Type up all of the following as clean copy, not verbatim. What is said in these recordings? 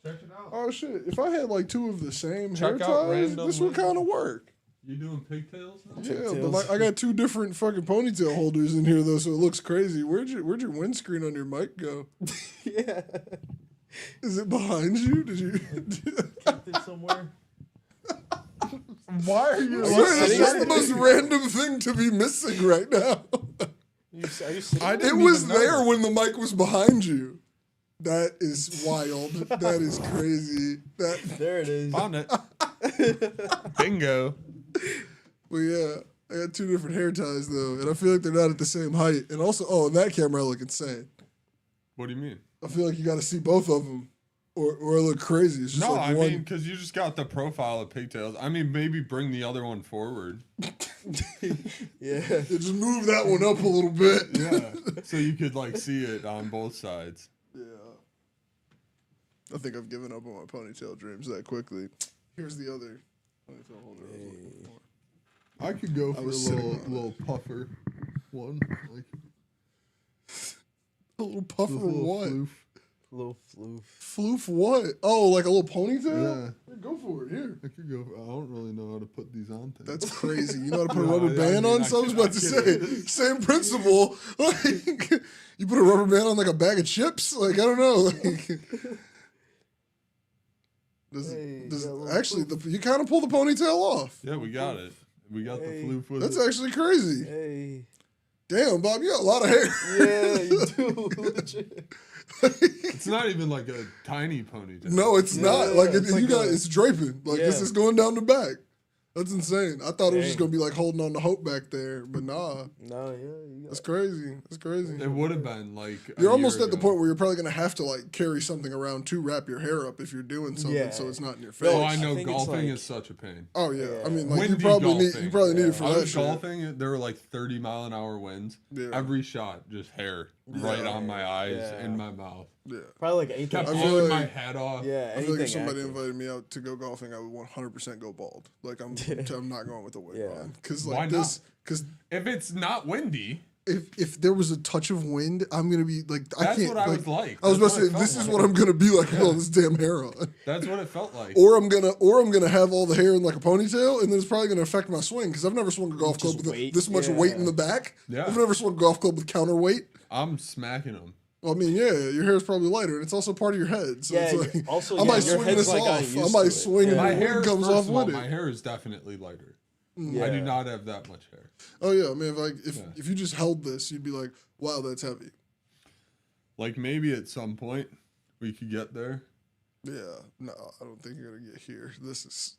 Check it out. Oh shit! If I had like 2 of the same hair Check out ties, random this would kind of work. You doing pigtails now? Yeah, but like I got 2 different fucking ponytail holders in here though, so it looks crazy. Where'd your windscreen on your mic go? Yeah. Is it behind you? Did you Kept it somewhere. Why are you? sitting That's on the it? most random thing to be missing right now. Are you sitting? It was there when the mic was behind you. That is wild. That is crazy. There it is. Found it. Bingo. But yeah, I got 2 different hair ties though, and I feel like they're not at the same height. And also, in that camera I look insane. What do you mean? I feel like you got to see both of them, or I look crazy. It's just No, like I one. mean, because you just got the profile of pigtails. I mean, maybe bring the other one forward. Yeah. Just move that one up a little bit. Yeah. So you could, like, see it on both sides. Yeah. I think I've given up on my ponytail dreams that quickly. Here's the other ponytail holder I was looking for. I could go I for a was sitting on it. little puffer one. Like, A little puffer what? floof. Little floof. Floof what? Oh, like a little ponytail? Yeah. Here, go for it. Here. I could go for, I don't really know how to put these on things. That's crazy. You know how to put a No, rubber I band mean, on? So I was about to say, kidding. same principle. Like, you put a rubber band on like a bag of chips? Like, I don't know. Like, Hey, does got a little actually, you kind of pull the ponytail off. Yeah, we got it. We got Hey. the floof with That's it. actually crazy. Hey. Damn, Bob, you got a lot of hair. Yeah, you do. Legit. It's not even like a tiny ponytail. No, it's not. Like, it's like it's draping. Like, this Yeah. is going down the back. That's insane. I thought it was just Dang. going to be like holding on to hope back there, but nah. No, yeah. You got That's crazy. That's crazy. It would have been like. You're almost at the point where you're probably going to have to like carry something around to wrap your hair up if you're doing something Yeah. so it's not in your face. Oh, No, I know I think it's golfing like- is such a pain. Oh yeah. I mean, like Windy you probably golfing. need it for I that was shit. golfing. There were like 30-mile-an-hour winds. Yeah. Every shot, just hair right on my eyes, Yeah. in my mouth. Yeah. Probably like anything. Kept I feel blowing like- my head off. Yeah, I feel like anything if somebody active. invited me out to go golfing, I would 100% go bald. Like I'm not going with the wig Yeah. on because Why like not? because If it's not windy, if there was a touch of wind, I'm gonna be like I that's can't. what I like, was like. I was about That's to what say it this felt is like. what I'm gonna be like with all this damn hair on. That's what it felt like. Or I'm gonna have all the hair in like a ponytail, and then it's probably gonna affect my swing because I've never swung a golf club Just with weight. this much Yeah. weight in the back. Yeah. I've never swung a golf club with counterweight. I'm smacking them. Well, I mean, yeah, your hair is probably lighter, and it's also part of your head. So Yeah, it's like, also, I might your swing head's this like off. gotten I used might to it. swing, and My the hair wind comes first off of all, with my it. hair is definitely lighter. Yeah. I do not have that much hair. Oh yeah, I mean, if you just held this, you'd be like, wow, that's heavy. Like maybe at some point we could get there. Yeah, no, I don't think you're gonna get here. This is.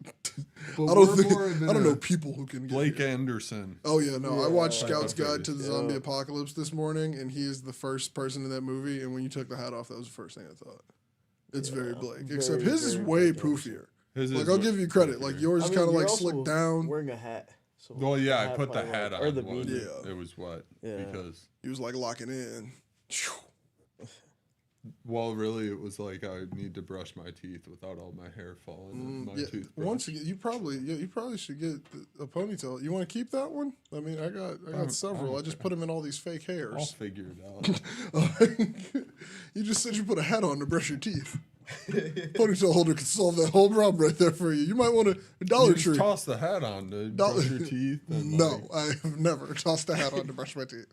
But I don't we're think. more than I don't a know people who can get Blake here. Anderson. Oh yeah, no. I watched Yeah. Scout's Okay. Guide to the Yeah. Zombie Apocalypse this morning, and he is the first person in that movie. And when you took the hat off, that was the first thing I thought. It's very Blake, very, except his is very way Blake Anderson. poofier. His Like is I'll what- give you credit. Like yours is kind of you're like also slicked down. Wearing a hat. So Well, yeah, I put the probably hat like- on. Or the when beanie. Yeah. It was wet. Yeah. Because, He was like locking in. well, really, it was like I need to brush my teeth without all my hair falling in my Yeah, toothbrush. once again, you probably should get a ponytail. You want to keep that one? I mean, I got several. I just put them in all these fake I'll hairs. figure it out. You just said you put a hat on to brush your teeth. Ponytail holder could solve that whole problem right there for you. You might want a Dollar You just Tree. toss the hat on to Dollar- brush your teeth. And No, like, I have never tossed a hat on to brush my teeth.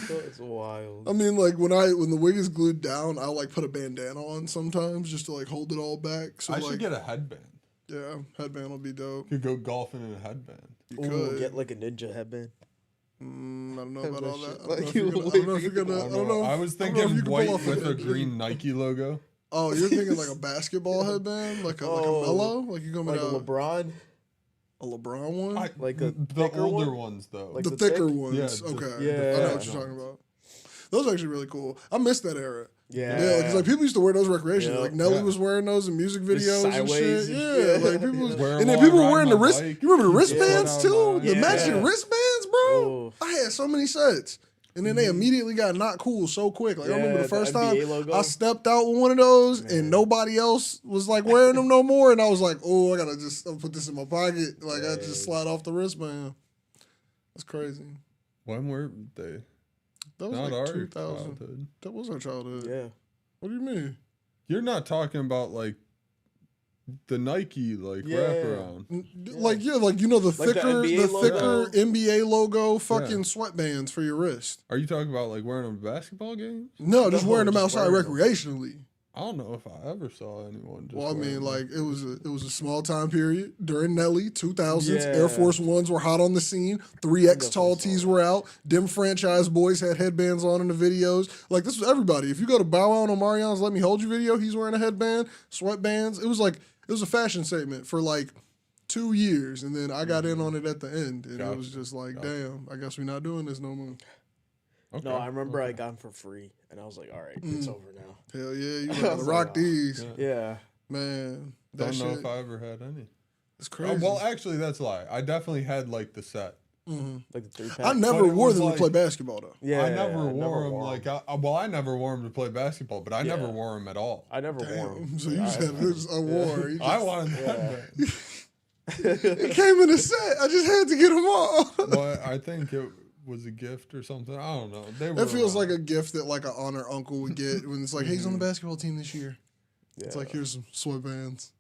That's wild. I mean, like when the wig is glued down, I'll like put a bandana on sometimes just to like hold it all back. So I like, should get a headband. yeah, headband will be dope. Could go golfing in a headband. You Ooh, could. get like a ninja headband. I don't know Have about that all that. shit. I Like, don't know if you you're gonna- I don't know if you're waving gonna. I don't know. I was I don't know if thinking you can pull white off with a headband. green Nike logo. Oh, you're thinking like a basketball headband, like a mellow, like you going Like a with LeBron. a LeBron one, Like a the thicker older one? ones though. Like the the thicker thick? ones. Yeah, Okay, yeah. I know what Yeah. you're talking about. Those are actually really cool. I miss that era. Yeah. Yeah, because like people used to wear those recreationally. Yeah. Like Nelly Yeah. was wearing those in music videos and sideways shit. and Yeah, shit. like people, was, Wear and 'em then while people I were wearing ride the my wrist. bike. You remember the Yeah. wristbands Put too? on The my- matching Yeah. wristbands, bro. Oh. I had so many sets. And then they immediately got not cool so quick. Like I remember Yeah, the first the time NBA logo. I stepped out with one of those and nobody else was like wearing them no more. And I was like, oh, I gotta just put this in my pocket. Like I just slide off the wristband. That's crazy. When were they? That was Not like our 2000. childhood. That was our childhood. Yeah. What do you mean? You're not talking about like the Nike like Yeah. wraparound. Like like you know the Like the thicker NBA logo? NBA logo fucking Yeah. sweatbands for your wrist. Are you talking about like wearing them to basketball games? No, just No, wearing them just outside wearing them. recreationally. I don't know if I ever saw anyone. Just Well, I mean, wearing them. like it was a small time period during Nelly 2000s. Yeah. Air Force Ones were hot on the scene. 3X tall Definitely tees saw were out. Dem franchise boys had headbands on in the videos. Like this was everybody. If you go to Bow Wow and Omarion's "Let Me Hold You" video, he's wearing a headband, sweatbands. It was a fashion statement for like 2 years, and then I got in on it at the end, and it was just like, damn, I guess we're not doing this no more. Okay, No, I remember I okay. got them for free, and I was like, all right, it's over now. Hell yeah, you I gotta was rock like, these, Yeah. man. That Don't know shit, if I ever had any. it's Oh, crazy. well, actually, that's a lie. I definitely had like the set. Like the 3-pack. I never but it wore was them like- to play basketball though. Yeah, I never I wore them wore like. 'em. I never wore them to play basketball, but I never Yeah. wore them at all. I never wore Damn. them. So you just had this a war. You I just- wanted Yeah. that. It came in a set. I just had to get them all. Well, I think it was a gift or something. I don't know. They were That feels like around. a gift that like an honor uncle would get when it's like, hey, he's on the basketball team this year. It's like, here's some sweatbands.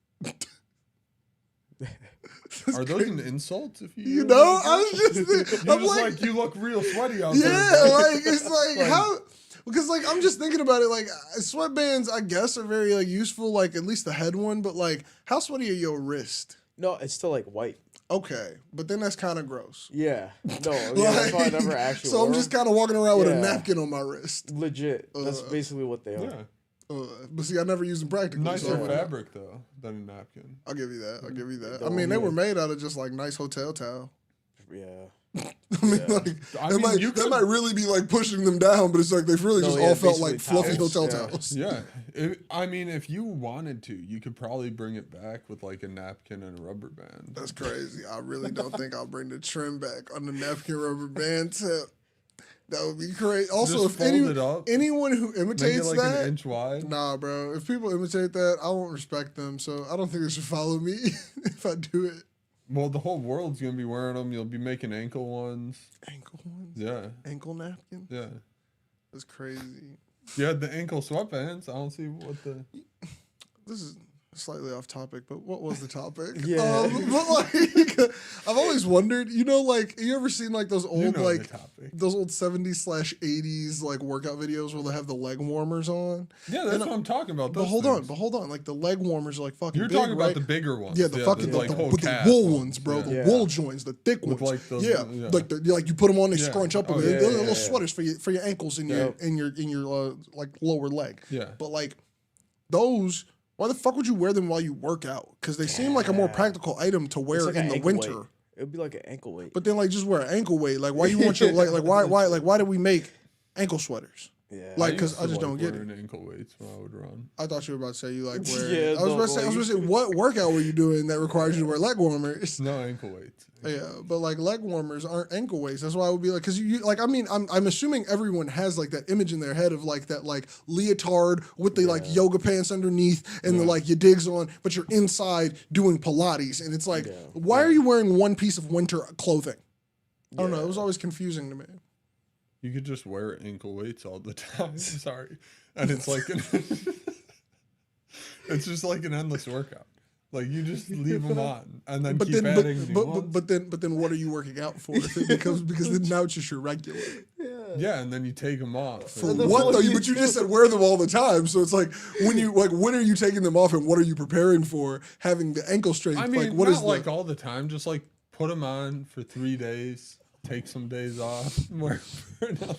Are those an insult? If you You know, I was just You're I'm just like, you look real sweaty out yeah, there. like it's like, Like- how because like I'm just thinking about it, like sweatbands I guess are very like useful, like at least the head one, but like how sweaty are your wrist? No, it's still like white. Okay, but then that's kind of gross. Yeah. No, yeah, that's why I never actually so wore I'm just 'em. kind of walking around with a Yeah. napkin on my wrist. Legit. That's basically what they are. Yeah, But see, I never used them practically. so I nicer wouldn't know. fabric though than a napkin. I'll give you that. I'll give you that. I Don't mean, they really- were made out of just like nice hotel towel. Yeah. I mean, Yeah. like I that, mean, might, you that could- might really be like pushing them down, but it's like they've really No, just yeah, all felt like basically fluffy towels, hotel yeah. towels. Yeah, I mean, if you wanted to, you could probably bring it back with like a napkin and a rubber band. That's crazy. I really don't think I'll bring the trim back on the napkin rubber band tip. That would be crazy. Also, Just if fold it up, anyone who Make it imitates like that, an inch wide. nah, bro. If people imitate that, I won't respect them. So I don't think they should follow me if I do it. Well, the whole world's gonna be wearing them. You'll be making ankle ones. Ankle ones, Yeah, ankle napkin. yeah. That's crazy. You had the ankle sweatbands. I don't see what the. This is slightly off topic, but what was the topic? Yeah. But like, I've always wondered, you know, like, you ever seen like those old, You know like, the topic. those old 70s/80s, like, workout videos where they have the leg warmers on? Yeah, that's And, what I'm talking about. But those hold on. Like, the leg warmers are like fucking You're big, talking about right? the bigger ones. Yeah, the fucking like whole with the calf wool ones, bro. Yeah. The Yeah. wool joints, the thick With, ones. like, those- yeah. yeah. like you put them on, they Yeah. scrunch up a Oh, bit. yeah, They're yeah, little yeah. sweaters for your ankles and Yep. your like lower leg. Yeah. But like those, why the fuck would you wear them while you work out? Because they seem like a more Yeah. practical item to wear It's like in an the ankle winter. weight. It would be like an ankle weight. But then like just wear an ankle weight. Like why you want your why did we make ankle sweaters? Yeah. Like, used 'cause to I just like don't get it. wearing ankle weights when I would run. I thought you were about to say you like wear. Yeah, I was no, about to say like- what workout were you doing that requires you to wear leg warmers? No ankle weights. Yeah, but like leg warmers aren't ankle weights. That's why I would be like, because you like, I mean, I'm assuming everyone has like that image in their head of like that like leotard with the like yoga pants underneath and the like your digs on, but you're inside doing Pilates, and it's like, Yeah. why are you wearing one piece of winter clothing? I don't know. Yeah. It was always confusing to me. You could just wear ankle weights all the time. Sorry, and it's like it's just like an endless workout. Like you just leave them on and then keep adding new ones. but then what are you working out for? If it becomes because then now it's just your regular. Yeah, and then you take them off. For And then what what though? do you But you just said wear them all the time. So it's like when are you taking them off and what are you preparing for? Having the ankle strength. I mean, like what not is like the, all the time. Just like put them on for 3 days, take some days off, wear for another.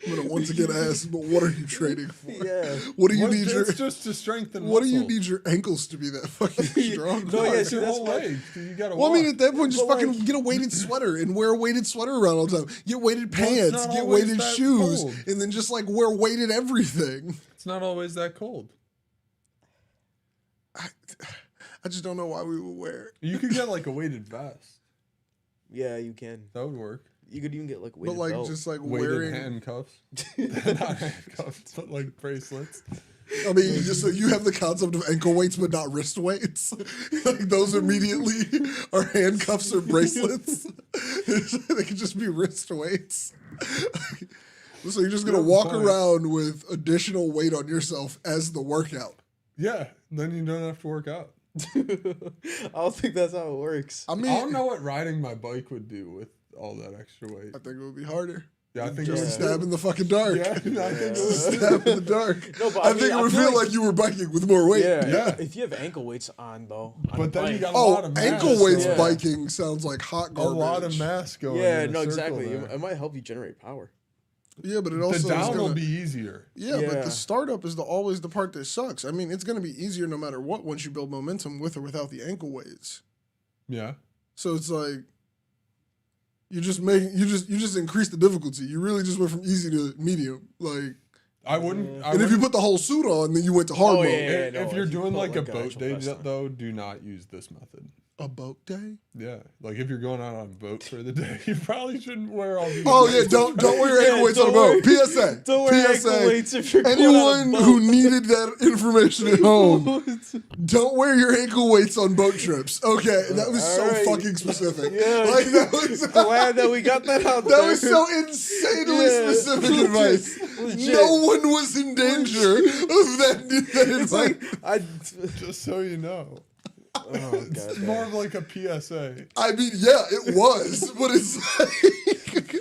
I'm gonna once again ask, but what are you training for? Yeah. What do you What- need your it's just to strengthen. what do you muscle. need your ankles to be that fucking strong? No, for? yeah, It's see, your that's whole why- leg. You gotta. Well, I mean, walk. at that point, just But, fucking like- get a weighted sweater and wear a weighted sweater around all the time. Get weighted Well, it's pants, not get always weighted that shoes, cold. and then just like wear weighted everything. It's not always that cold. I just don't know why we would wear it. You could get like a weighted vest. Yeah, you can. That would work. You could even get like But weighted like belt. just like Weighted wearing. handcuffs. Not handcuffs, but like bracelets. I mean, just so you have the concept of ankle weights, but not wrist weights. Like those immediately are handcuffs or bracelets. They could just be wrist weights. So you're just gonna Good walk point. around with additional weight on yourself as the workout. Yeah, then you don't have to work out. I don't think that's how it works. I mean, I don't know what riding my bike would do with all that extra weight. I think it would be harder. Yeah, I think Just it would stab in the fucking dark. Yeah, I think it would. Stab in the dark. No, but I I think mean, it I would feel feel like- like you were biking with more weight. Yeah. If you have ankle weights on though, on But the then you bike- got a lot Oh, of mass. ankle weights Yeah. biking sounds like hot A garbage. lot of mass going. yeah, in a no, circle exactly. there. It might help you generate power. Yeah, but it The also is down will gonna, be easier. yeah, but Yeah. the startup is always the part that sucks. I mean, it's going to be easier no matter what once you build momentum with or without the ankle weights. Yeah. So it's like you just increase the difficulty. You really just went from easy to medium. Like, I wouldn't. I and if you wouldn't- put the whole suit on, then you went to hard Oh, mode. yeah. if you're if you doing put, like a like, an boat actual day, vest on. though, do not use this method. A boat day? Yeah, like if you're going out on a boat for the day, you probably shouldn't wear all these. Oh yeah, don't wear your ankle Yeah, weights on a don't boat. PSA. Don't wear PSA. ankle weights if you're going on a Anyone boat. who needed that information at home, don't wear your ankle weights on boat trips. Okay, that was so Alright. fucking specific. Yeah, Like that was glad that we got that out there. that was so insanely Yeah. specific Legit. advice. Legit. No one was in danger of that It's advice. like I. Just so you know, Oh it's god. more of like a PSA. I mean, yeah, it was, but it's like,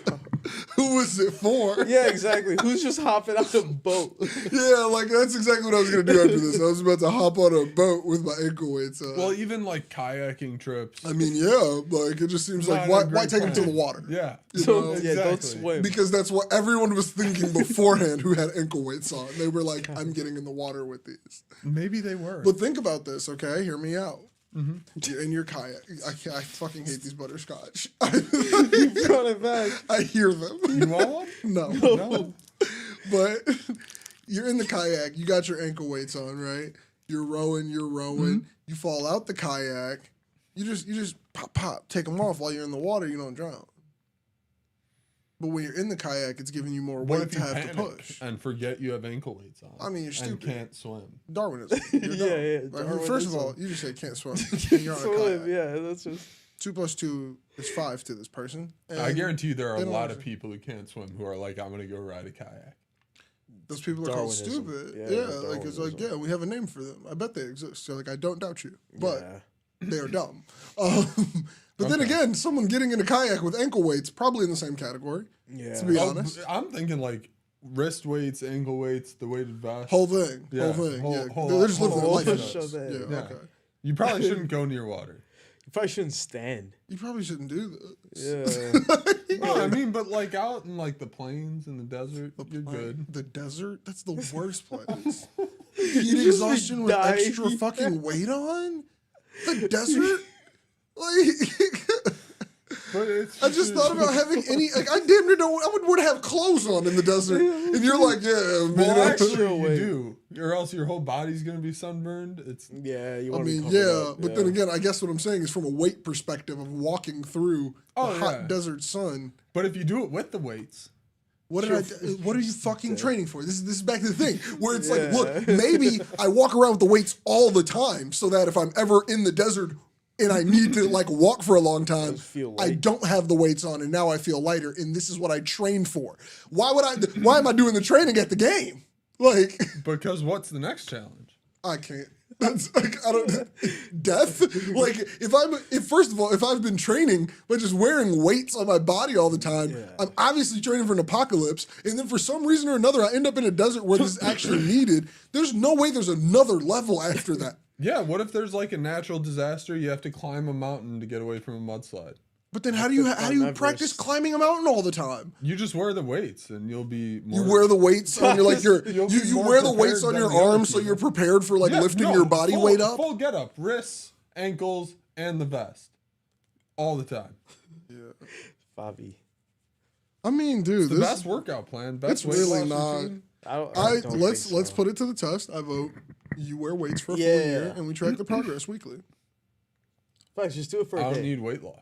who was it for? Yeah, exactly. Who's just hopping out a boat? Yeah, like that's exactly what I was gonna do after this. I was about to hop on a boat with my ankle weights on. Well, even like kayaking trips. I mean, yeah, like it just seems like Not a why great take them to plan. the water? Yeah. So know, yeah, don't exactly. swim. Because that's what everyone was thinking beforehand who had ankle weights on. They were like, I'm getting in the water with these. Maybe they were. But think about this, okay? Hear me out. Mm-hmm. You're in your kayak. I fucking hate these butterscotch. You brought it back. I hear them. You want one? No. No. But you're in the kayak. You got your ankle weights on, right? You're rowing. Mm-hmm. You fall out the kayak. You just pop, take them off while you're in the water. You don't drown. But when you're in the kayak, it's giving you more What weight if to you have panic to push. and forget you have ankle weights on? I mean, you're and stupid. can't swim. Darwinism. You're dumb. Yeah. Like, first of all, you just say can't swim. And you're on a kayak. Swim. Yeah, that's just. 2 + 2 is 5 to this person. I And guarantee you there are a they don't lot of understand. people who can't swim who are like, I'm gonna go ride a kayak. Those people are called Darwinism. stupid. Yeah, Yeah, like it's like, Darwinism. yeah, we have a name for them. I bet they exist. So like, I don't doubt you, but Yeah. they are dumb. But then Okay. again, someone getting in a kayak with ankle weights probably in the same category. Yeah. To be Oh, honest, I'm thinking like wrist weights, ankle weights, the weighted vest. whole thing, Yeah, whole thing. whole- Yeah, whole- they're just living their whole life. thing. nuts. Show that. Yeah, Yeah. okay. You probably shouldn't go near water. You probably shouldn't stand. You probably shouldn't do this. Yeah. No, I mean, but like out in like the plains and the desert, you're good. The desert? That's the worst place. Heat exhaustion with die. extra fucking weight on? The desert? Like, But it's I just thought about having any. Like, I damn near don't. I would want to have clothes on in the desert. And you're like, yeah, Well, you know, actually, you weight. do, or else your whole body's gonna be sunburned. It's Yeah. You I want mean, to be covered yeah, up, but then again, I guess what I'm saying is from a weight perspective of walking through Oh, the hot yeah. desert sun. but if you do it with the weights, What Sure. What are you fucking training for? This is back to the thing where it's like, Yeah. look, maybe I walk around with the weights all the time, so that if I'm ever in the desert and I need to like walk for a long time, Just feel I light. don't have the weights on, and now I feel lighter, and this is what I trained for. Why would I? Why am I doing the training at the game? Like, because what's the next challenge? I can't. That's like I don't death. Like if first of all, if I've been training by just wearing weights on my body all the time, Yeah. I'm obviously training for an apocalypse. And then for some reason or another, I end up in a desert where this is actually needed. There's no way there's another level after that. Yeah, what if there's like a natural disaster? You have to climb a mountain to get away from a mudslide. But then how do you Everest. practice climbing a mountain all the time? You just wear the weights, and you'll be more. You wear the weights on your You'll be you more wear the weights prepared on your than the other arms so people. you're prepared for like Yeah, lifting no, your body full- weight up. Full get up, wrists, ankles, and the vest, all the time. Fabi. I mean, dude, The this best workout plan. Best it's weight really loss not. routine. Let's put it to the test. I vote you wear weights for a full Yeah. year and we track the progress weekly. Facts, just do it for I a don't day. need weight loss.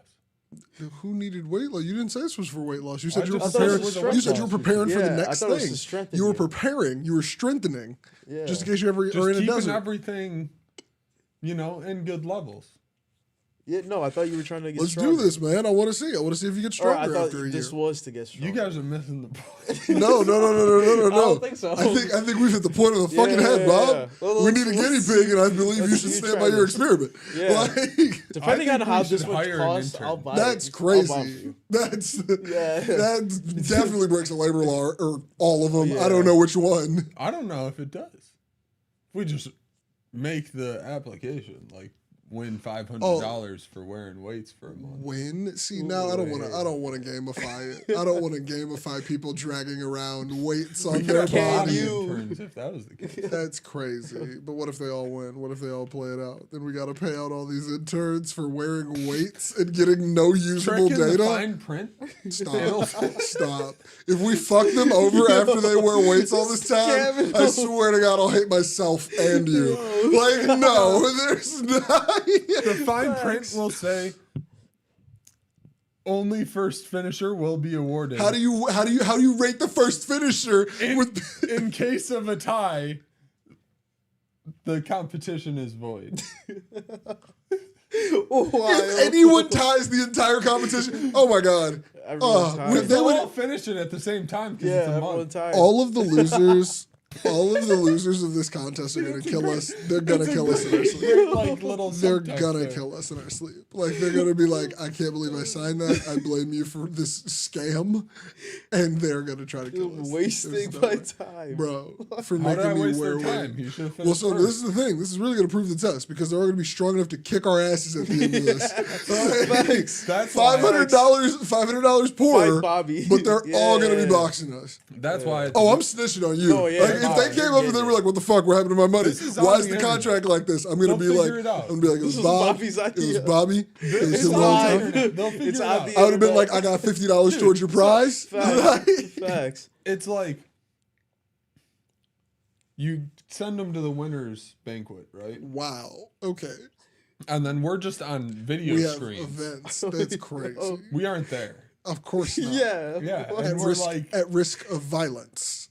Who needed weight loss? You didn't say this was for weight loss. You said I you were just thought it preparing. was You said you were strength preparing for the Yeah, I next thought it was to thing. strengthen You were you. preparing. You were strengthening. Yeah. Just in case you ever Just are in a keeping desert. everything, in good levels. Yeah, no, I thought you were trying to get Let's stronger. do this, man. I want to see. I want to see if you get Or I stronger thought after a year. this was to get stronger. You guys are missing the point. No. I don't think so. I think we've hit the point of the fucking head, Bob. Well, We need a guinea pig, and I believe you let's should you stand try by your this. experiment. Yeah. Like, Depending I on think how we this should would hire an cost, intern. I'll buy that's it. I'll buy crazy. you. That definitely breaks a labor law, or all of them. Yeah. I don't know which one. I don't know if it does. We just make the application, like win $500 for wearing weights for a month. Win? See, now I don't want to gamify it. I don't want to gamify people dragging around weights on their body. Interns if that was the case. That's crazy. But what if they all win? What if they all play it out? Then we got to pay out all these interns for wearing weights and getting no usable Trick in the data. fine print. Stop. If we fuck them over after they wear weights all this time, I swear to God, I'll hate myself and you. Like, no, there's not. The fine print will say only first finisher will be awarded. How do you rate the first finisher? In case of a tie, the competition is void. If anyone ties the entire competition, oh my God. Everyone's tired. They would all finish it at the same time because it's a everyone's month. tired. All of the losers of this contest are gonna kill us. They're gonna kill us in our sleep. Great, like, little They're subtext gonna there. kill us in our sleep. Like, they're gonna be like, I can't believe I signed that. I blame you for this scam. And they're gonna try to kill us. Wasting There's no my way. time. Bro, for How did I making me waste wear their time? weight. You should have Well, finished so first. this is the thing. This is really going to prove the test because they're all going to be strong enough to kick our asses at the end of this. That's why $500 poorer, Fight Bobby. but they're all going to Yeah. be boxing us. That's why. Oh, I'm snitching on you. Oh, yeah. Like, if Oh, they came up and they were like, "What the fuck? What happened to my money? This is Why on is the the internet. contract like this?" I'm going to They'll be like, figure it out. "I'm going to be like, it was This is Bob. Bobby's It was idea. Bobby. It was It's him on all the the time." internet. They'll figure It's it on out. the I would have been like, "I got $50 towards your prize." Facts. Facts. It's like you send them to the winner's banquet, right? Wow. Okay. And then we're just on video We have screens. events. That's crazy. We aren't there. Of course not. Yeah. Yeah, What? and we're At risk of violence.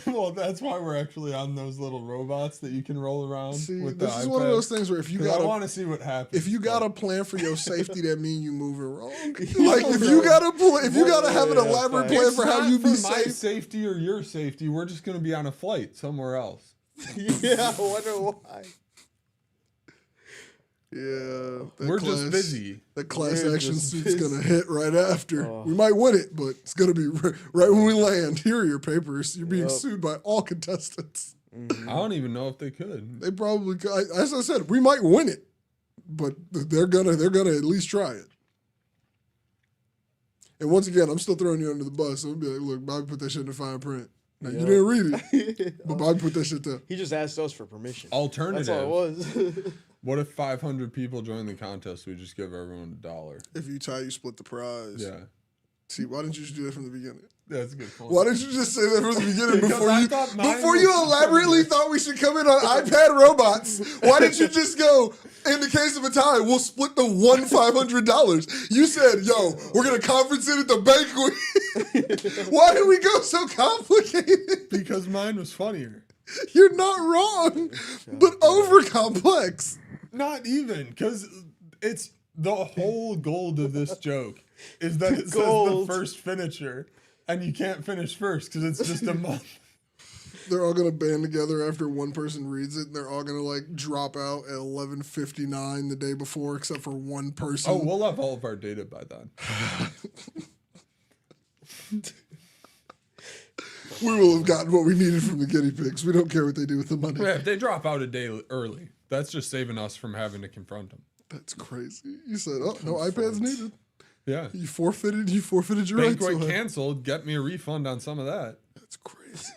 well, that's why we're actually on those little robots that you can roll around See, with the this is iPad. one of those things where if you 'Cause got I want to see what happens. if you got a plan for your safety, that mean you moving wrong. Like if you got a plan, if you got to have an Yeah, elaborate facts. plan it's for how not you be for my safe. safety or your safety. We're just gonna be on a flight somewhere else. Yeah, I wonder why. Yeah, We're just busy. The class We're action just suit's busy. gonna hit right after. Oh. We might win it, but it's gonna be right when we land. Here are your papers. You're being Yep. sued by all contestants. I don't even know if they could. They probably, as I said, we might win it, but they're gonna at least try it. And once again, I'm still throwing you under the bus. I'm gonna be like, look, Bobby put that shit in the fine print. Now, you Yep. didn't read it, but Bobby put that shit there. He just asked us for permission. Alternative. That's all it was. What if 500 people join the contest? We just give everyone $1. If you tie, you split the prize. Yeah, See, why didn't you just do that from the beginning? that's a good point. Why didn't you just say that from the beginning Because before I you thought mine before you was- elaborately thought we should come in on iPad robots? Why didn't you just go, in the case of a tie, we'll split the $500? You said, yo, we're gonna conference it at the banquet. Why did we go so complicated? Because mine was funnier. You're not wrong, but over complex. Not even, because it's the whole goal of this joke is that it says the Gold. first finisher, and you can't finish first because it's just a month. They're all gonna band together after one person reads it, and they're all gonna like drop out at 11:59 the day before, except for one person. Oh, we'll have all of our data by then. We will have gotten what we needed from the guinea pigs. We don't care what they do with the money. Yeah, if they drop out a day early, that's just saving us from having to confront them. That's crazy. You said, "Oh, no iPads needed." Yeah. You forfeited your rights. Banquet on it. canceled. Get me a refund on some of that. That's crazy.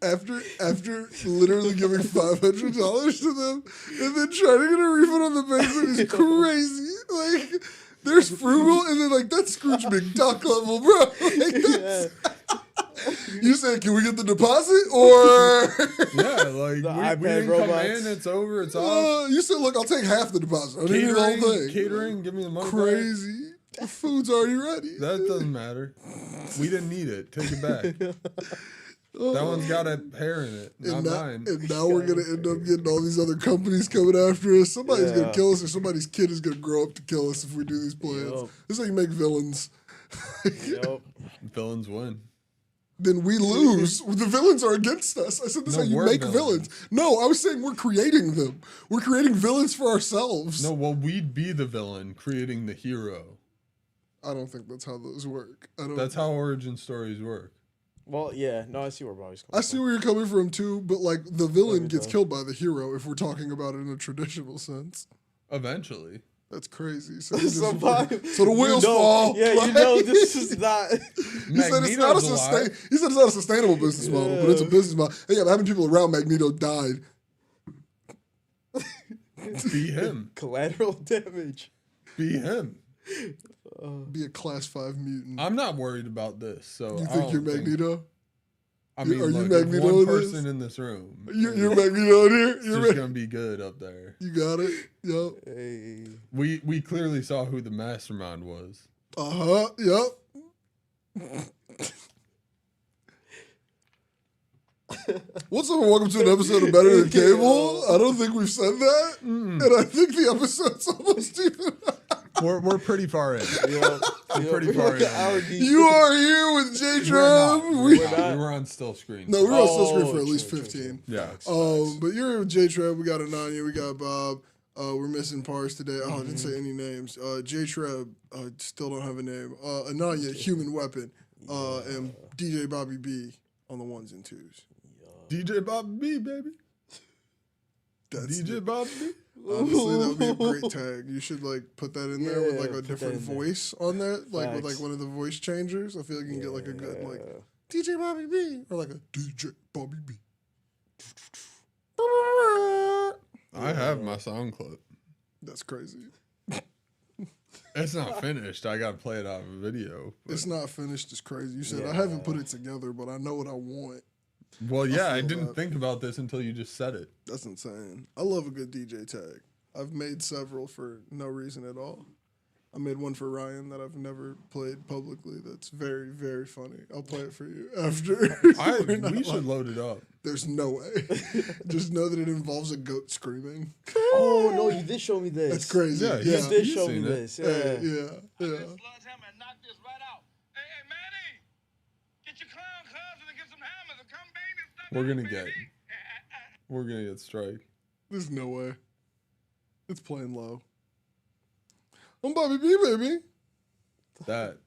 After literally giving $500 to them and then trying to get a refund on the banquet is crazy. Like, there's frugal and then like that's Scrooge McDuck level, bro. Like, Yeah. you said, can we get the deposit or? Yeah, like The we iPad didn't robots. come in. It's over. It's off. You said, look, I'll take half the deposit. I don't need the whole thing. Catering. Give me the money. back. Crazy. The food's already ready. That doesn't matter. We didn't need it. Take it back. That one's got a hair in it, not mine. And now we're gonna end up getting all these other companies coming after us. Somebody's gonna kill us, or somebody's kid is gonna grow up to kill us if we do these plans. Yep. This is how you make villains. Yep. Villains win. Then we lose. The villains are against us. I said this is how you make villains. No, I was saying we're creating them. We're creating villains for ourselves. No, well, we'd be the villain creating the hero. I don't think that's how those work. That's how origin stories work. Well, yeah. No, I see where Bobby's coming I see where you're coming from too, but like the villain gets killed by the hero if we're talking about it in a traditional sense. Eventually. That's crazy. So, so the wheels fall. Yeah, like, you know this is not. He said it's not a sustainable business model, but it's a business model. Hey, yeah, having people around Magneto died. Be him. Collateral damage. Be him. Be a class 5 mutant. I'm not worried about this. So you think you're Magneto? I mean, are you look, Magneto? one person in this room. You're Magneto in here. It's just gonna be good up there. You got it. Yep. Hey. We clearly saw who the mastermind was. Yep. What's up and welcome to an episode of Better Than Cable. I don't think we've said that. And I think the episode's almost even. We're pretty far in. We're pretty far in. You are here with J-Treb. We were on still screen. No, we were on still screen for at least 15. Yeah. But you're here with J-Treb. We got Ananya. We got Bob. We're missing Pars today. Oh, I didn't say any names. J-Treb, still don't have a name. Ananya, Human Weapon. And DJ Bobby B on the ones and twos. DJ Bobby B, baby. That's DJ Bobby B. Honestly, that would be a great tag. You should like put that in there with like a different voice on that, like with like one of the voice changers. I feel like you can get like a good like DJ Bobby B or like a DJ Bobby B. I have my sound clip. That's crazy. It's not finished. I gotta play it out of a video. It's not finished. It's crazy. You said I haven't put it together, but I know what I want. Well, yeah, I didn't think about this until you just said it. That's insane. I love a good DJ tag. I've made several for no reason at all. I made one for Ryan that I've never played publicly. That's very, very funny. I'll play it for you after. We should load it up. There's no way. Just know that it involves a goat screaming. Oh no, you did show me this. That's crazy. Yeah, you did show me this. Yeah. Yeah. We're gonna get strike. There's no way. It's playing low. I'm Bobby B, baby. That's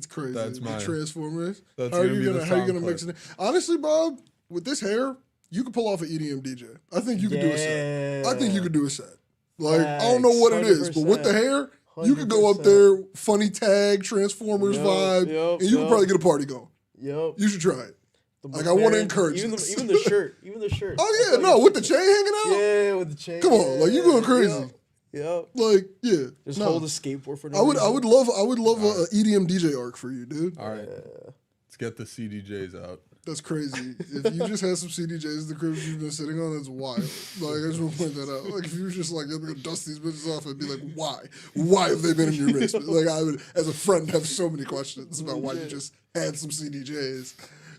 crazy. That's my Transformers. That's how are you gonna mix it in? Honestly, Bob, with this hair, you could pull off an EDM DJ. I think you could do a set. I think you could do a set. Like, I don't know what it is, but with the hair, you could go up there, funny tag, Transformers vibe, and you could probably get a party going. Yep. You should try it. Like, I want to encourage even this. even the shirt. Even the shirt. Oh, yeah. No, with the chain hanging out? Yeah, with the chain. Come on. Like, you going crazy. Yep. Like, yeah. Just hold a skateboard for no I would love an EDM DJ arc for you, dude. All right. Let's get the CDJs out. That's crazy. If you just had some CDJs in the crib you've been sitting on, that's wild. Like, I just want to point that out. Like, if you were just like, I'm going to dust these bitches off, I'd be like, why? Why have they been in your basement? Like, I would, as a friend, have so many questions about why you just had some CDJs.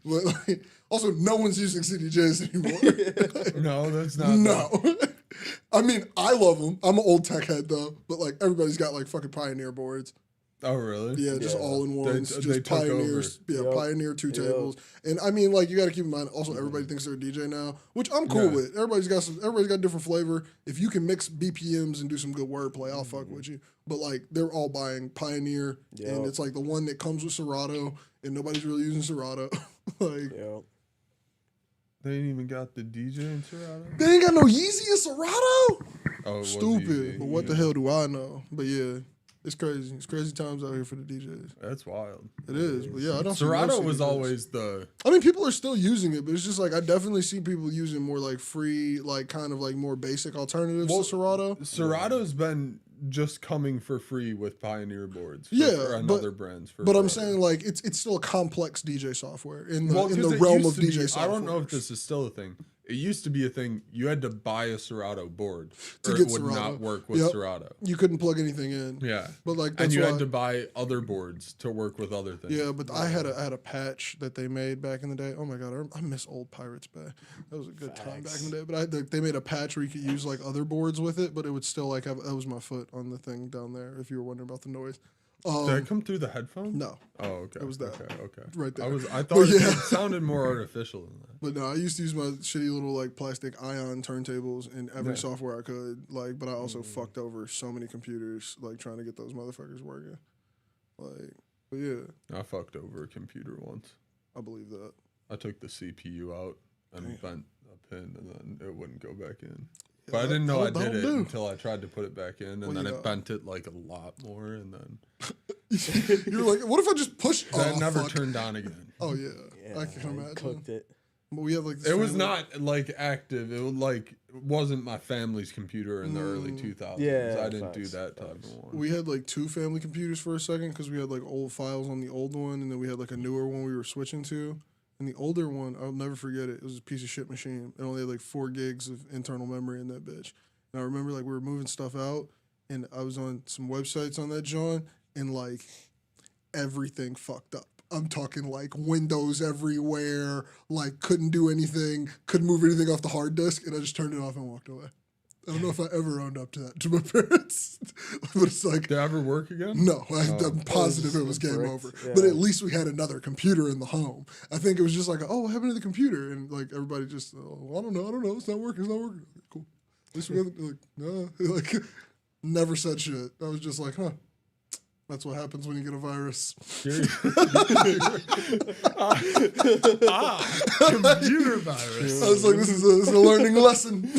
But, like, also, no one's using CDJs anymore. No, that's not. No. I mean, I love them. I'm an old tech head, though. But, like, everybody's got, like, fucking Pioneer boards. Oh, really? Yeah, just all-in-ones. They just Pioneers. Yeah, Pioneer 2 tables. And, I mean, like, you got to keep in mind, also, everybody thinks they're a DJ now, which I'm cool with. Everybody's got different flavor. If you can mix BPMs and do some good wordplay, I'll fuck with you. But, like, they're all buying Pioneer, and it's, like, the one that comes with Serato, and nobody's really using Serato. Like... They ain't even got the DJ in Serato? They ain't got no Yeezy in Serato? Oh, stupid. But what the hell do I know? But yeah, it's crazy. It's crazy times out here for the DJs. That's wild. It is. But yeah, I don't Serato was always the... I mean, people are still using it, but it's just like, I definitely see people using more like free, like kind of like more basic alternatives to Serato. Serato's been just coming for free with Pioneer boards and other brands. But I'm saying like it's still a complex DJ software in the realm of DJ software. I don't know if this is still a thing. it used to be a thing. You had to buy a Serato board, To or get it would Serato. not work with Yep. Serato. You couldn't plug anything in. Yeah, But like and that's you why, had to buy other boards to work with other things. yeah, but I had a patch that they made back in the day. Oh my god, I miss old Pirates Bay. That was a good time back in the day. But they made a patch where you could use like other boards with it, but it would still like have that was my foot on the thing down there. If you were wondering about the noise. Did it come through the headphones? No, Oh, okay. It was that. Okay. Right there. I But thought yeah. it sounded more artificial than that. but no, I used to use my shitty little like plastic ion turntables in every software I could. Like, but I also fucked over so many computers like trying to get those motherfuckers working. Like, but yeah, I fucked over a computer once. I believe that. I took the CPU out and bent a pin, and then it wouldn't go back in. Yeah, But I didn't know I that'll did it do. until I tried to put it back in, and Well, then yeah. it bent it like a lot more, and then You're like, what if I just push? that never fuck. turned on again. Oh yeah, Yeah, I can imagine. Cooked it. But we have like this It was family- not like active. It was like it wasn't my family's computer in the early 2000s. Yeah, I didn't do facts, that type facts. of one. We had like two family computers for a second because we had like old files on the old one, and then we had like a newer one we were switching to. And the older one, I'll never forget it. It was a piece of shit machine. It only had like 4 gigs of internal memory in that bitch. And I remember like we were moving stuff out, and I was on some websites on that John, and like everything fucked up. I'm talking like windows everywhere, like couldn't do anything, couldn't move anything off the hard disk, and I just turned it off and walked away. I don't know if I ever owned up to that to my parents, but it's like, Did it ever work again? no, I'm positive it was game bricked, over. yeah. But at least we had another computer in the home. I think it was just like, oh, what happened to the computer? And like everybody just, oh, I don't know, it's not working. Cool. At least we got like, no, like never said shit. I was just like, huh. That's what happens when you get a virus. Computer virus. I was like, this is a learning lesson.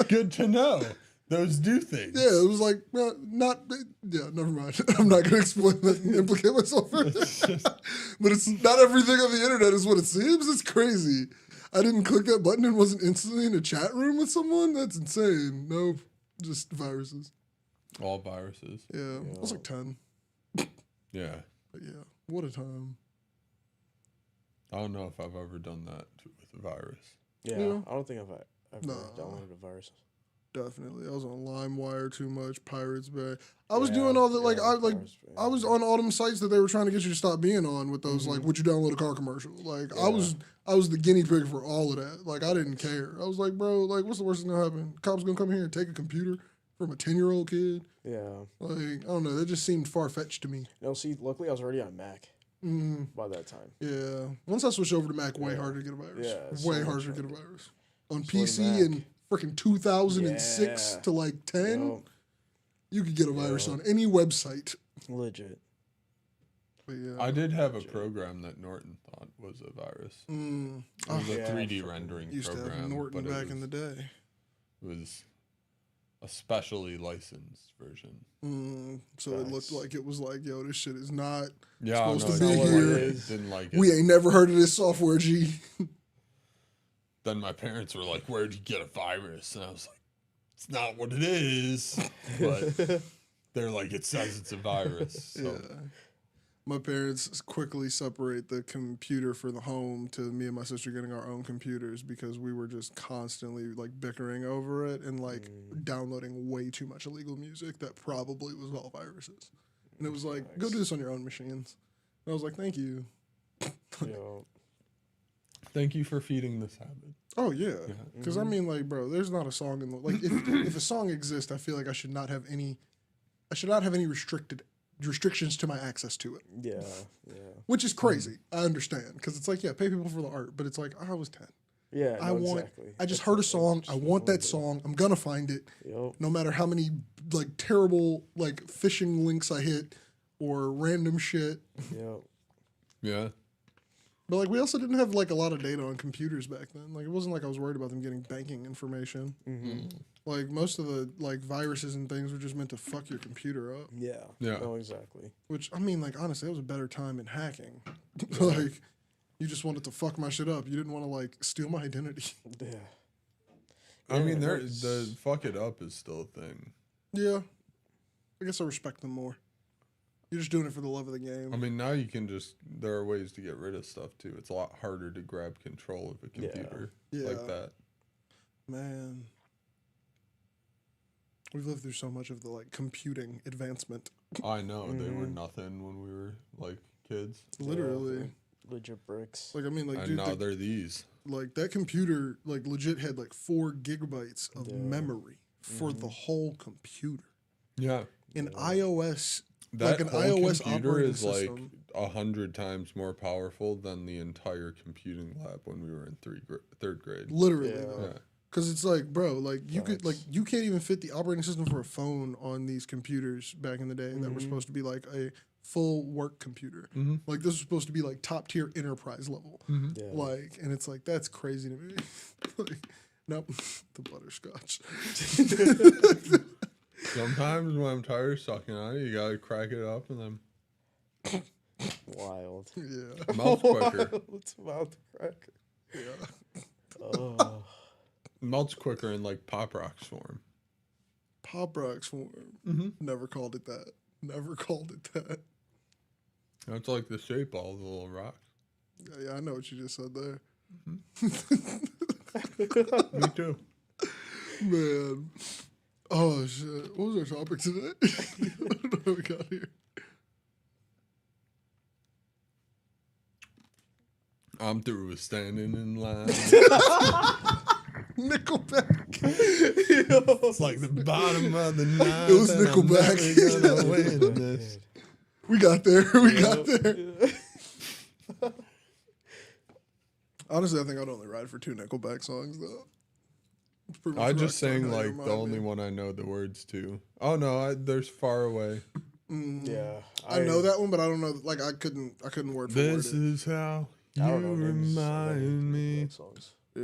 Good to know. Those do things. Yeah, it was like, never mind. I'm not going to explain that and implicate myself further. But it's not everything on the internet is what it seems. It's crazy. I didn't click that button and wasn't instantly in a chat room with someone. That's insane. Nope. Just viruses. All viruses. Yeah. I was like 10. Yeah. But yeah, what a time. I don't know if I've ever done that with a virus. Yeah, Yeah. I don't think I've ever Nah. downloaded a virus. Definitely. I was on LimeWire too much, Pirates Bay. I was Yeah, doing all the yeah, Pirates Bay. I was on all them sites that they were trying to get you to stop being on with those like would you download a car commercial? Like I was the guinea pig for all of that. Like I didn't care. I was like, bro, like what's the worst thing gonna happen? Cops gonna come here and take a computer from a 10-year-old kid? Yeah. Like, I don't know, that just seemed far fetched to me. No, see, luckily I was already on Mac by that time. Yeah. Once I switched over to Mac, way harder to get a virus. Yeah, it's so way much harder to get a harder. virus. On Slow to PC Mac. in freaking 2006 Yeah. to like 10. Yo, You could get a virus Yeah. on any website. legit. But yeah. I did have a program that Norton thought was a virus. It was a yeah, 3D fucking rendering Used to program. have Norton but back in the day. It was a specially licensed version. So it looked Facts. like it was like, yo, this shit is not Yeah, supposed no, to be I here. didn't like it. We ain't never heard of this software, G. Then my parents were like, "Where'd you get a virus?" And I was like, "It's not what it is." But they're like, "It says it's a virus." So. Yeah. My parents quickly separate the computer for the home to me and my sister getting our own computers because we were just constantly like bickering over it and like downloading way too much illegal music that probably was all viruses. And it was like, go do this on your own machines. And I was like, thank you. Yo, Thank you for feeding this habit. Oh yeah, because I mean, like, bro, there's not a song in the like. If a song exists, I feel like I should not have any restrictions to my access to it, yeah. which is crazy. I understand because it's like, yeah, pay people for the art, but it's like I was 10. Yeah, I no, want. exactly. I just That's heard a it. song. Just I want that wanted it. song. I'm gonna find it, Yo, no matter how many like terrible like phishing links I hit or random shit. yo. Yeah. But like we also didn't have like a lot of data on computers back then. Like it wasn't like I was worried about them getting banking information. Like most of the like viruses and things were just meant to fuck your computer up. Yeah. Yeah. No, exactly. Which I mean, like honestly, that was a better time in hacking. Like you just wanted to fuck my shit up. You didn't want to like steal my identity. Yeah. I mean, Yeah, the fuck it up is still a thing. Yeah, I guess I respect them more. You're just doing it for the love of the game. I mean, now you can just, there are ways to get rid of stuff too. It's a lot harder to grab control of a computer like that. Man. We've lived through so much of the like computing advancement. I know, they were nothing when we were like kids. Literally. Legit bricks. Like, I mean, like, And dude, now they're these. like that computer, like, legit had like 4 gigabytes of memory for the whole computer. Yeah. An iOS, That like an whole iOS computer operating is system. like 100 times more powerful than the entire computing lab when we were in third grade. Literally, Yeah. though. Yeah. Because it's like, bro, like you could, like, you can't even fit the operating system for a phone on these computers back in the day that were supposed to be like a full work computer. Like, this was supposed to be like top tier enterprise level. Yeah. Like, and it's like, that's crazy to me. Like, nope, the butterscotch. Sometimes when I'm tired of sucking on it, you gotta crack it up and then Wild. Yeah. melt quicker. It's mouth crack. Yeah. Oh. Melts quicker in like Pop Rocks form. Pop Rocks form. Never called it that. Never called it that. That's like the shape of all the little rocks. Yeah, I know what you just said there. Me too. Man. Oh, shit. What was our topic today? I don't know how we got here. I'm through with standing in line. Nickelback. It's like the bottom of the ninth. It was and I'm Nickelback. never gonna win this. We got there. We got there. Honestly, I think I'd only ride for 2 Nickelback songs, though. It's pretty much I just rock sang song, how you like the remind only me. one I know the words to. Oh no, there's Far Away. Yeah. I know that one, but I don't know. Like, I couldn't word for word This it. is how I you don't know names. I know remind me. songs. Yeah.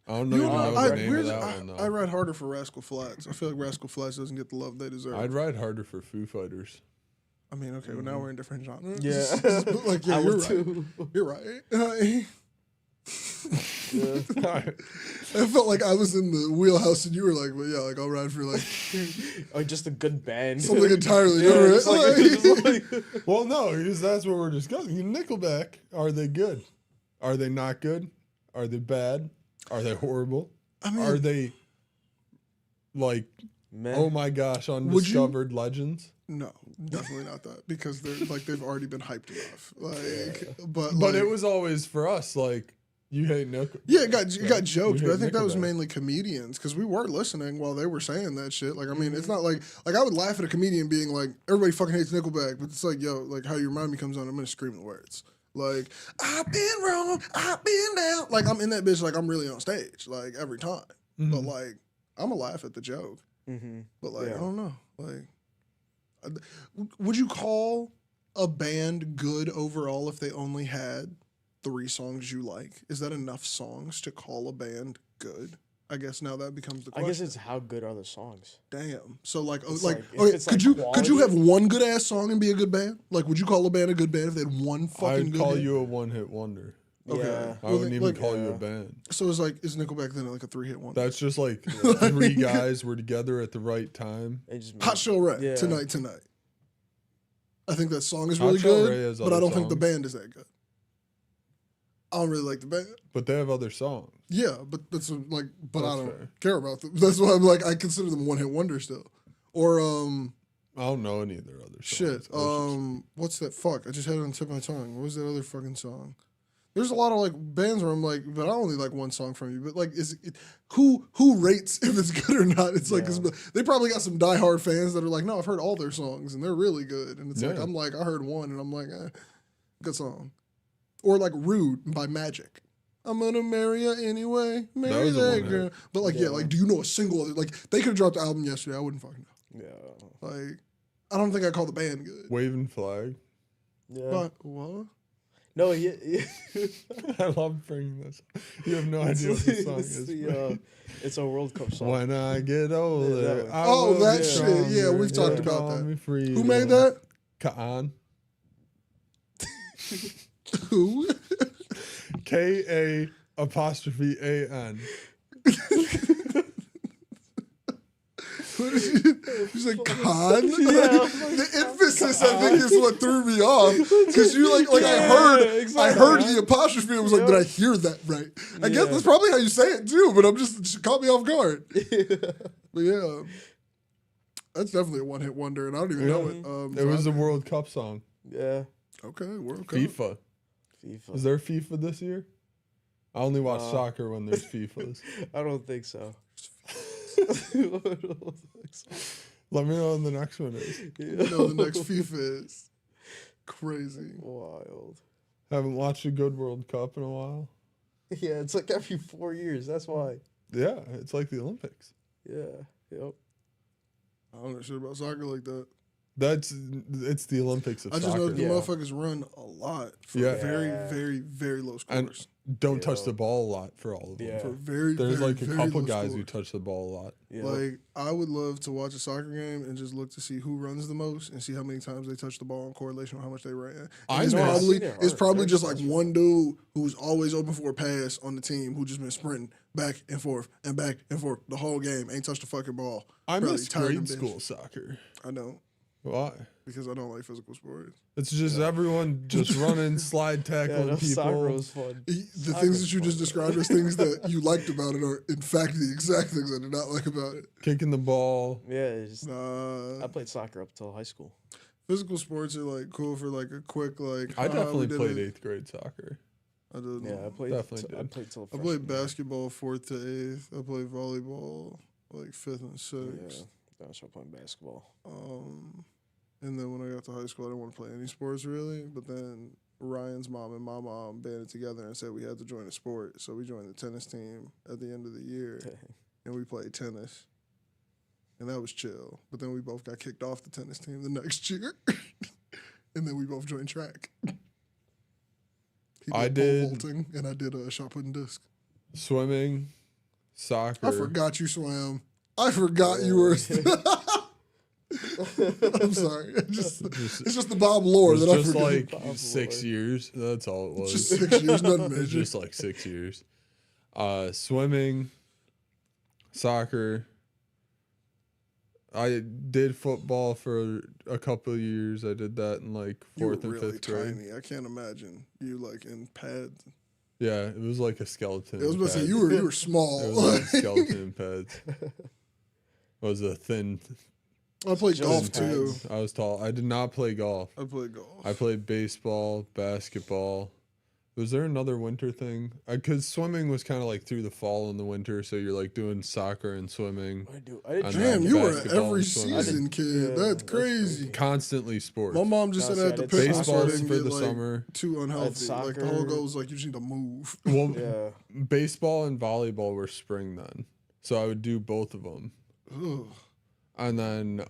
I don't know, You know, even know I, the name of weirdly, that one though. I ride harder for Rascal Flatts. I feel like Rascal Flatts doesn't get the love they deserve. I'd ride harder for Foo Fighters. I mean, okay, well, now we're in different genres. Yeah. But, like, yeah, I you're would right. too. You're right. Yeah. I felt like I was in the wheelhouse and you were like, well, yeah, like I'll ride for like Or just a good band. something entirely Yeah, different. just like- just like- Well, no, because that's what we're discussing. Nickelback, are they good? Are they not good? Are they bad? Are they horrible? I mean, Are they like, Man. oh my gosh, undiscovered legends? no, definitely not that because they're like they've already been hyped enough. Like, but But like, it was always for us like, you hate Nickelback. yeah, it got joked, We but I hate think that was Nickelback. mainly comedians because we were listening while they were saying that shit. Like, I mean, it's not like I would laugh at a comedian being like, everybody fucking hates Nickelback, but it's like, yo, like how you remind me comes on, I'm gonna scream the words. Like, I've been wrong, I've been down. Like, I'm in that bitch, like I'm really on stage, like every time. But like, I'm gonna laugh at the joke. But like, I don't know. Like, would you call a band good overall if they only had 3 songs you like? Is that enough songs to call a band good? I guess now that becomes the I question. guess it's how good are the songs. Damn. So like, It's like, like, if okay, it's could like you have quality- one good ass song and be a good band? Like, would you call a band a good band if they had one fucking I'd good call hit? you a one-hit wonder. Okay. Yeah. I Well, wouldn't then, even like, call you a band. So it's like, is Nickelback then like a 3-hit wonder? That's just like 3 guys were together at the right time. It just Hot Shell Ray, Yeah. Tonight. I think that song is Hot really Shell Ray good, has but I other don't think the songs. band is that good. I don't really like the band. But they have other songs. Yeah, but so, like, but I That's don't fair. care about them. That's why I'm like, I consider them one hit wonder still. Or I don't know any of their other songs. shit. What's that? Fuck, I just had it on the tip of my tongue. What was that other fucking song? There's a lot of like bands where I'm like, but I only like one song from you. But like, who rates if it's good or not? It's like 'cause they probably got some diehard fans that are like, no, I've heard all their songs and they're really good. And it's like Yeah. I'm like, I heard one and I'm like, good song. Or like Rude by Magic. I'm gonna marry her anyway, marry was a that one-hit. girl. But like, yeah, like, do you know a single other? Like, they could have dropped the album yesterday. I wouldn't fucking know. Yeah. Like, I don't think I call the band good. Waving Flag. Yeah. But what? No, I love bringing this. You have no idea what the song it's, is. it's a World Cup song. When I get older, that one. I Oh, will that be shit. stronger. Yeah, we've talked about Call that. me freedom. Who made that? Kaan. Who? K-A-N. What is it? He's like, con? Yeah. The emphasis, I think, is what threw me off. Because you like I heard the apostrophe and was like, did I hear that right? I guess that's probably how you say it too, but it caught me off guard. But yeah, that's definitely a one-hit wonder, and I don't even know it. It was the World Cup song. Yeah. Okay, World Cup. FIFA. Is there FIFA this year? I only watch soccer when there's FIFAs. I don't think so. Let me know when the next one is. You know the next FIFA is. Crazy. Wild. Haven't watched a good World Cup in a while. Yeah, it's like every 4 years. That's why. Yeah, it's like the Olympics. Yeah. Yep. I don't know shit about soccer like that. It's the Olympics of I just soccer. know the motherfuckers run a lot for very, very, very low scores. And don't touch the ball a lot for all of them. Yeah. For very, There's very, like a very couple low guys scores. who touch the ball a lot. Yeah. Like, I would love to watch a soccer game and just look to see who runs the most and see how many times they touch the ball in correlation with how much they ran. I It's know. probably, I've seen it. it's probably They're just like successful. one dude who's always open for a pass on the team who just been sprinting back and forth the whole game. Ain't touched the fucking ball. I Probably miss tired grade and bitch. school soccer. I know, Why? because I don't like physical sports. It's just everyone just running, slide Yeah, tackling no, soccer people. was fun. The Soccer's things that you just fun. described as things that you liked about it are, in fact, the exact things I did not like about it. Kicking the ball. Yeah, it's just, Nah, I played soccer up till high school. physical sports are like cool for like a quick like. I definitely we did played it. 8th grade soccer. I did. Yeah, I played. Definitely I did. played till. I played basketball 4th to 8th. I played volleyball like 5th and 6th. Yeah, then I started playing basketball. And then when I got to high school, I didn't want to play any sports really. But then Ryan's mom and my mom banded together and said we had to join a sport. So we joined the tennis team at the end of the year, and we played tennis. And that was chill. But then we both got kicked off the tennis team the next year. And then we both joined track. He I pole did- vaulting, and I did a shot put and disc. Swimming, soccer. I forgot you swam. I forgot you were. I'm sorry. It's just the Bob It lore was that I just forget. like 6 years. That's all it was. Just 6 years, nothing It was major. just like 6 years. Swimming, soccer. I did football for a couple of years. I did that in like You were 4th and really 5th grade. tiny. I can't imagine you like in pads. Yeah, it was like a skeleton. I was in about to say pads. you were It was small. like a skeleton in pads. It was a thin. I played Just golf pads. too. I was tall. I did not play golf. I played golf. I played baseball, basketball. Was there another winter thing? Because swimming was kind of like through the fall and the winter, so you're like doing soccer and swimming. I did And Damn, then you were an basketball every and swimming. season kid. yeah, That's that's crazy. crazy. Constantly sports. My mom just No, said I had see, to I did pick one so I Baseball's didn't for get the like summer. too unhealthy. Like the whole soccer. goal was like you just need to move. Well, Yeah. baseball and volleyball were spring then, so I would do both of them. Ugh. And then,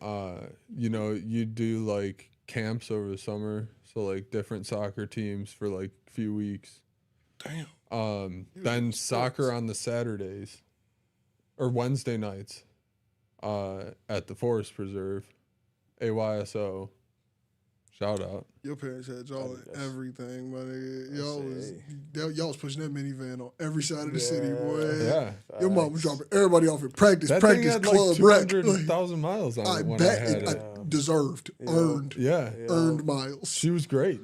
you do like camps over the summer. So like different soccer teams for like a few weeks. Damn. Then soccer on the Saturdays or Wednesday nights at the Forest Preserve, AYSO. Shout out. Your parents had y'all in Yes. everything, my nigga. I Y'all was pushing that minivan on every side of the city, boy. Yeah. Your mom was dropping everybody off at practice, That thing practice, had club, like rec. 200,000 miles on I it when bet I had it, it. I deserved, Yeah. earned, Yeah. earned miles. She was great.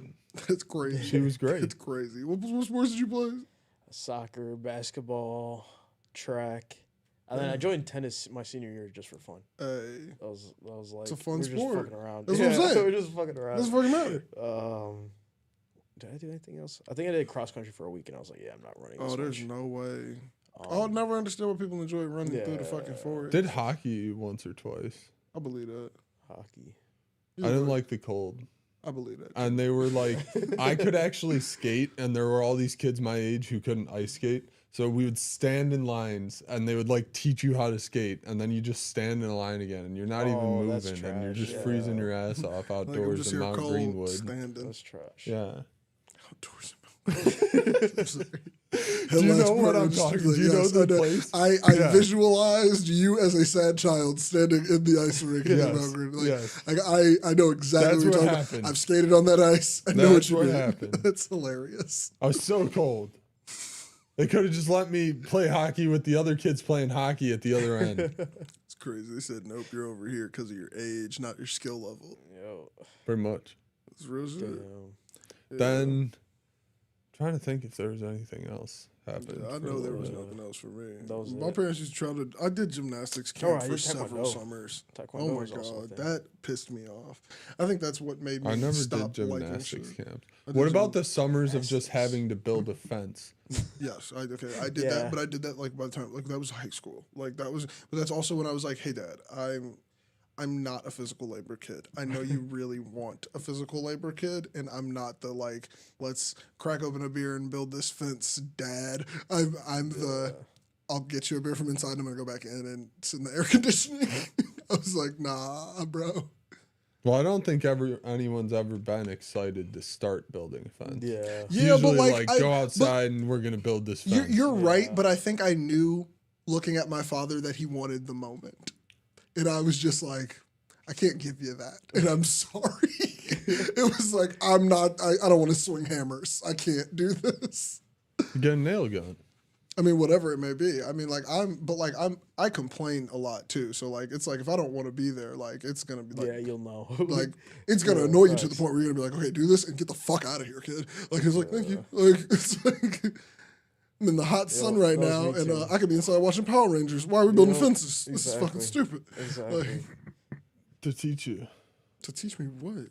That's crazy. She was great. That's crazy. What sports did you play? Soccer, basketball, track. And then I joined tennis my senior year just for fun. Hey, That was like a fun we're sport. just fucking around. That's what I'm saying. We're just fucking around. doesn't fucking matter. Did I do anything else? I think I did cross country for a week, and I was like, yeah, I'm not running. Oh, this there's much. no way. I'll never understand why people enjoy running through the fucking forest. Did hockey once or twice. I believe that. Hockey. I didn't like the cold. I believe that. And they were like, I could actually skate, and there were all these kids my age who couldn't ice skate. So we would stand in lines, and they would like teach you how to skate, and then you just stand in a line again, and you're not even Oh, that's moving, and you're trash, just yeah. freezing your ass off Like, I'm outdoors just in here Mount cold, Greenwood. standing. That's trash. Yeah. Outdoors. I'm sorry. Do you know what I'm talking? Do you know the place? I Yeah. visualized you as a sad child standing in the ice rink in Yes, Mount Greenwood. Like, yes. like, I know exactly That's what you're what talking happened. about. I've skated on that ice. I know That's what what you mean. happened. That's hilarious. I was so cold. They could have just let me play hockey with the other kids playing hockey at the other end. It's Crazy. They said, nope, you're over here because of your age, not your skill level. Yo. Pretty much. It's real shit. Damn. Yeah. Then, trying to think if there was anything else happened. Yeah, I for know a there little was bit. nothing else for me. That was My it. parents used to try to. I did gymnastics Oh, camp I for did several Taekwondo. summers. Taekwondo Oh my was also a god, thing. that pissed me off. I think that's what made me I never stop did liking gymnastics shit. camps. I did What about the summers of just gymnastics. having to build a fence? Yes, I did Yeah. that, but I did that like by the time like that was high school. Like that was, but that's also when I was like, hey dad, I'm not a physical labor kid. I know you really want a physical labor kid, and I'm not the like, let's crack open a beer and build this fence, dad. I'm the, I'll get you a beer from inside and I'm gonna go back in and sit in the air conditioning. I was like, nah, bro. Well, I don't think anyone's ever been excited to start building a fence. Yeah. It's Yeah, but usually like, go outside and we're gonna build this fence. You're right, Yeah. but I think I knew looking at my father that he wanted the moment. And I was just like, I can't give you that. And I'm sorry. It was like, I don't want to swing hammers. I can't do this. Get a nail gun. I mean, whatever it may be. I mean, I complain a lot too. So like, it's like, if I don't want to be there, like, it's going to be like, Yeah, you'll know. like, it's going to Yeah, annoy you to the facts. point where you're going to be like, okay, do this and get the fuck out of here, kid. Like, it's like, thank you. Like, it's like, I'm in the hot sun right that was now, me and too. I could be inside watching Power Rangers. Why are we building Yep, fences? This is fucking exactly. stupid. Exactly. Like, To teach you to teach me what?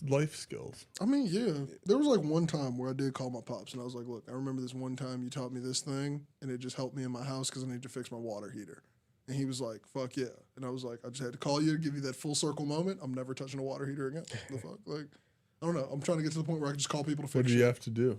life skills. I mean, yeah. There was like one time where I did call my pops, and I was like, look, I remember this one time you taught me this thing, and it just helped me in my house because I need to fix my water heater. And he was like, fuck yeah. And I was like, I just had to call you to give you that full circle moment. I'm never touching a water heater again. The fuck? Like, I don't know. I'm trying to get to the point where I can just call people to What fix did shit. you have to do?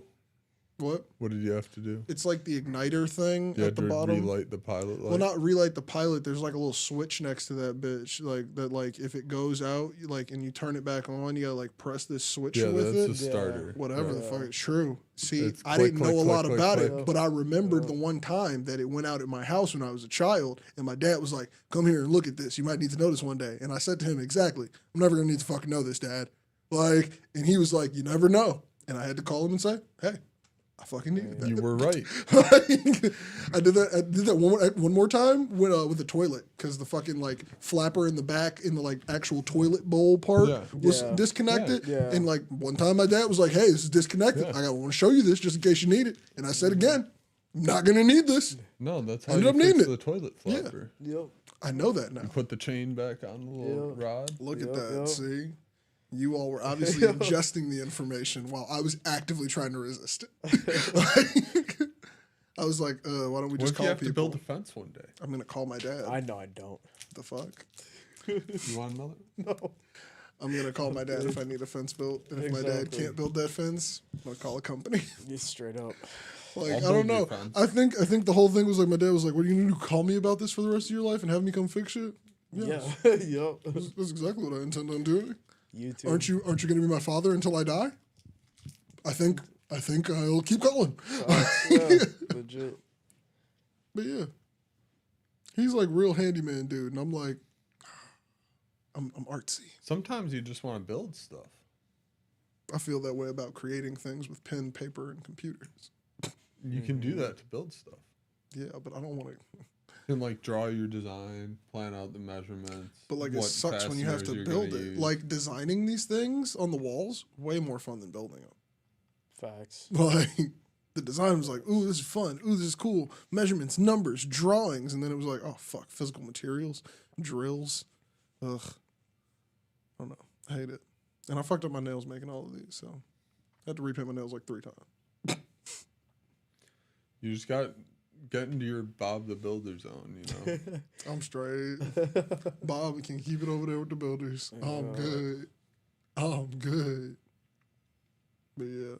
What? What did you have to do? It's like the igniter thing You at had the to bottom. relight the pilot light. Well, not relight the pilot. There's like a little switch next to that bitch. Like that. Like if it goes out, and you turn it back on, you gotta like press this switch yeah, with that's it. a starter. Whatever the Yeah. fuck. It's true. See, It's I click, didn't know click, a lot click, about click, it, click. but I remembered the one time that it went out at my house when I was a child, and my dad was like, "Come here and look at this. You might need to know this one day." And I said to him, "Exactly. I'm never gonna need to fucking know this, Dad." Like, and he was like, "You never know." And I had to call him and say, "Hey, I fucking needed that." You were right. I did that one more time with the toilet because the fucking like flapper in the back in the like actual toilet bowl part Yeah. was Yeah. disconnected. Yeah. And like one time my dad was like, "Hey, this is disconnected. Yeah. I want to show you this just in case you need it." And I said again, "I'm not gonna need this." No, that's how Ended you up needing fix it. the toilet Yeah. flapper. Yep. I know that now. Put the chain back on the little Yeah. rod. Look at Yep, that. yep. See. You all were obviously ingesting the information while I was actively trying to resist it. Like, I was like, why don't we What just if call you have people? to build a fence one day? I'm gonna call my dad. I know I don't. The fuck? You want another? No. I'm gonna call my dad if I need a fence built, and if my dad Exactly. can't build that fence, I'm gonna call a company. Just straight up. Like I'll I build don't know. your fence. I think the whole thing was like my dad was like, "What are you gonna do? Call me about this for the rest of your life and have me come fix it?" Yeah. Yes. Yep. That's exactly what I intend on doing. You too. Aren't you gonna be my father until I die? I think I'll keep calling. Yeah, legit. But yeah, he's like real handyman dude, and I'm like, I'm artsy. Sometimes you just want to build stuff. I feel that way about creating things with pen, paper, and computers. You can do that to build stuff. Yeah, but I don't want to. You can like draw your design, plan out the measurements. But like it what sucks when you have to fasteners you're build gonna it. use. Like designing these things on the walls, way more fun than building them. Facts. Like the design was like, ooh, this is fun. Ooh, this is cool. Measurements, numbers, drawings, and then it was like, oh fuck, physical materials, drills. Ugh. I don't know. I hate it. And I fucked up my nails making all of these, so I had to repaint my nails like 3 times. You just got get into your Bob the Builder zone, you know. I'm straight. Bob can keep it over there with the builders. I'm good. I'm good. But yeah.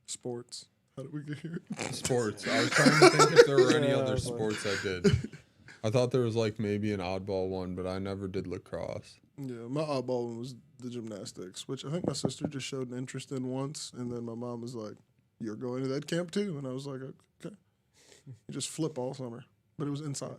Sports. How did we get here? Sports. I was trying to think if there were any Yeah, I other was like- sports I did. I thought there was like maybe an oddball one, but I never did lacrosse. Yeah, my oddball one was the gymnastics, which I think my sister just showed an interest in once, and then my mom was like, "You're going to that camp too?" And I was like, "Okay." You just flip all summer, but it was inside.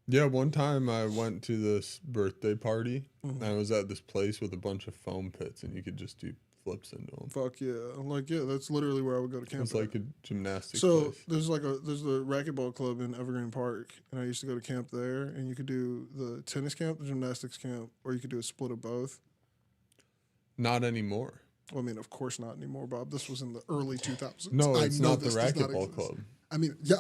Yeah, one time I went to this birthday party Mm-hmm. and I was at this place with a bunch of foam pits and you could just do flips into them. Fuck yeah. Like, yeah, that's literally where I would go to camp. It's like a gymnastics So place. there's the racquetball club in Evergreen Park, and I used to go to camp there, and you could do the tennis camp, the gymnastics camp, or you could do a split of both. Not anymore. Well, I mean, of course not anymore, Bob. This was in the early 2000s. No, I it's know not the this does not racquetball exist. club. I mean, yeah,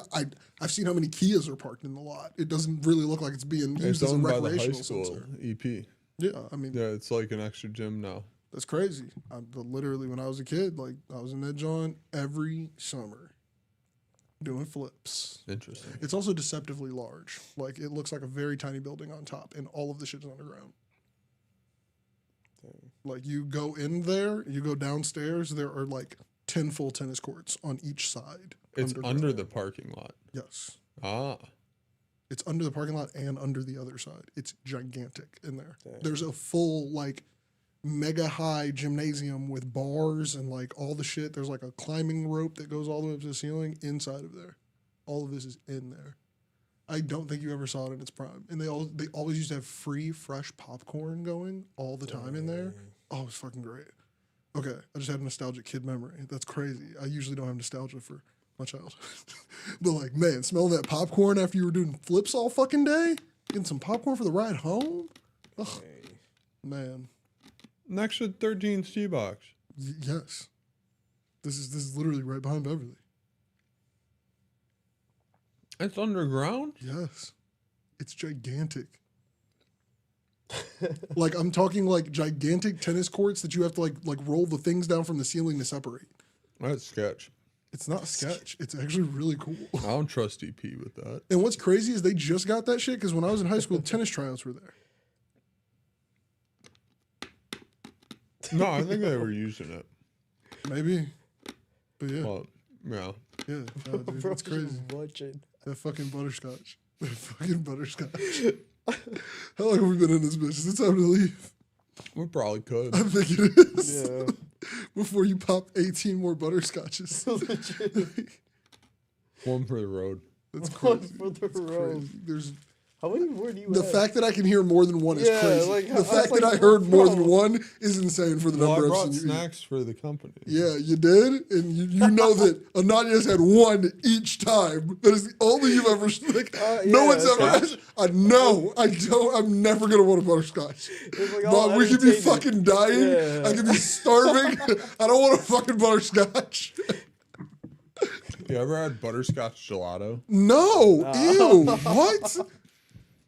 I've seen how many Kias are parked in the lot. It doesn't really look like it's being It's used as a owned by the high recreational school center. EP. Yeah, I mean, Yeah, it's like an extra gym now. that's crazy. Literally, when I was a kid, like I was in that joint every summer doing flips. Interesting. It's also deceptively large. Like it looks like a very tiny building on top, and all of the shit is underground. Like you go in there, you go downstairs, there are like 10 full tennis courts on each side. It's underground. under the parking lot. Yes. Ah. It's under the parking lot and under the other side. It's gigantic in there. Dang. There's a full like mega high gymnasium with bars and like all the shit. There's like a climbing rope that goes all the way up to the ceiling inside of there. All of this is in there. I don't think you ever saw it in its prime. And they always used to have free fresh popcorn going all the time in there. Oh, it's fucking great. Okay, I just had a nostalgic kid memory. That's crazy. I usually don't have nostalgia for my childhood. But like, man, smelling that popcorn after you were doing flips all fucking day, getting some popcorn for the ride home. Ugh, man. Next to 13 Ski Box. Yes. This is literally right behind Beverly. It's underground? Yes. It's gigantic. Like I'm talking like gigantic tennis courts that you have to like roll the things down from the ceiling to separate. That's sketch. It's not sketch. It's actually really cool. I don't trust EP with that. And what's crazy is they just got that shit because when I was in high school, tennis tryouts were there. No, I think they were using it. Maybe. But yeah. Well, yeah. Yeah. No, dude, Bro, it's crazy. just watching. That fucking butterscotch. That fucking butterscotch. How long have we been in this bitch? Is it time to leave? We probably could. I think it is. Yeah. Before you pop 18 more butterscotches. One for the road. That's One crazy. for the That's road. crazy. There's How many more do you the have? fact that I can hear more than one is Yeah, crazy. like, The I was fact that like, I heard more bro. than one is insane for the Well, I number brought of snacks for the company. Yeah, you did, and you know that Ananya's had one each time. That is the only you've ever like. No yeah, one's ever. scotch. I know. I don't. I'm never gonna want a butterscotch. It's like all Mom, we could be entertainment. fucking dying. Yeah. I could be starving. I don't want a fucking butterscotch. You ever had butterscotch gelato? No. Ew. What?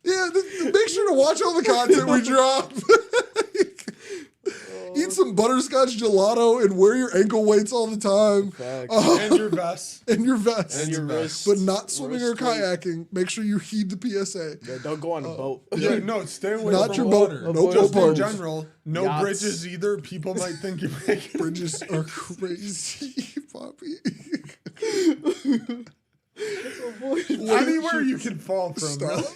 Yeah. Make sure to watch all the content we drop. Eat some butterscotch gelato and wear your ankle weights all the time. Facts. And your vest. And your vest. And your Vest. wrist. But not swimming or wrist weight. kayaking. Make sure you heed the PSA. Yeah, don't go on a boat. Yeah, no, stay away Not from your the boat. water. No Just boat in parties. general, no Yachts. bridges either. People might think you're making Bridges are crazy, Poppy. anywhere you can fall from. Bro. Stop.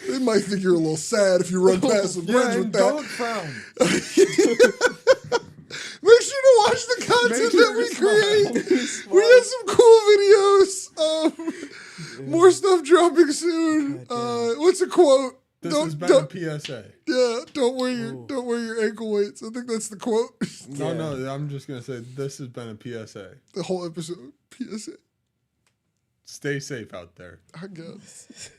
They might think you're a little sad if you run past the bridge Yeah, with and that. don't frown. Make sure to watch the content Make sure that we you're create. We have some cool videos. More stuff dropping soon. What's a quote? This has been a PSA. Yeah, don't wear your ankle weights. I think that's the quote. No, no, I'm just gonna say this has been a PSA. The whole episode. PSA. Stay safe out there. I guess.